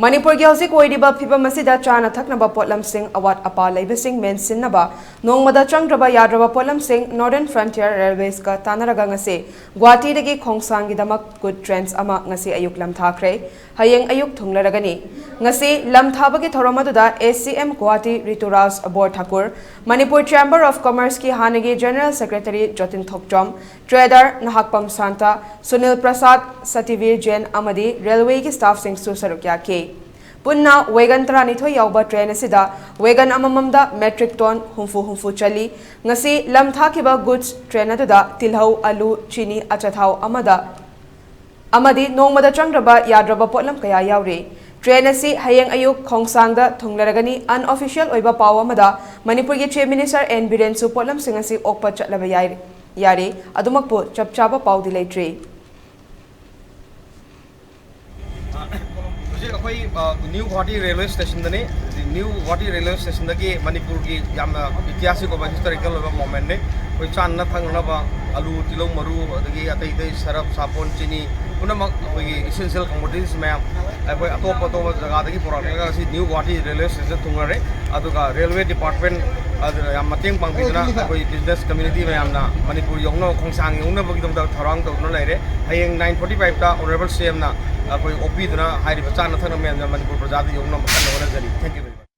Manipur gi hausi koidiba phibam asida chana thaknaba potlam sing awat apa leibasing men sinnaba nongmada changdraba yadraba potlam sing Northern Frontier Railways ka tanaraga ngase Guwahati dagi Khongshang gi damak good trends ama ngase ayuk lam thakre hayeng ayuk thunglaragani ngase lam thabagi thoromaduda ACM Guwahati Rituraj Abor Thakur Manipur Chamber of Commerce ki hanagi General Secretary Jotin Thokjom Trader Nahakpam Santa Sunil Prasad Sativir Jain amadi railway ki staff sing su sarukya ke Punna wagon trani tho yauba train asida wagon amamamda metric ton humfu chali ngasi lam thakiba goods train aduda tilhau alu chini achathau amadi nongmada changraba yadraba potlam kaya yauri train asi hayeng ayuk Khongshang da thunglaragani unofficial oiba paw amada Manipur gi Chief Minister N Biren su potlam singasi okpa chatlaba yari adumakpu chapchaba paw dilaitri New Guwahati railway station dani New Guwahati railway station dagi Manipur ki yamna ityasik oba historical oba moment ne koi channa thangna ba alu tilong maru dagi atai dai sarap sapon chini punamak koi essential commodities ma'am koi atop jaga dagi pura si New Guwahati railway station thungare aduga railway department yam mateng pangpidna koi business community ma'am na Manipur yongno Khongshang yongna bagi dong tharang to no laire hayeng 9:45 ta honorable CM na koi OP duna hairi bachana thana me Manipur prajati yongna makan no jari thank you very much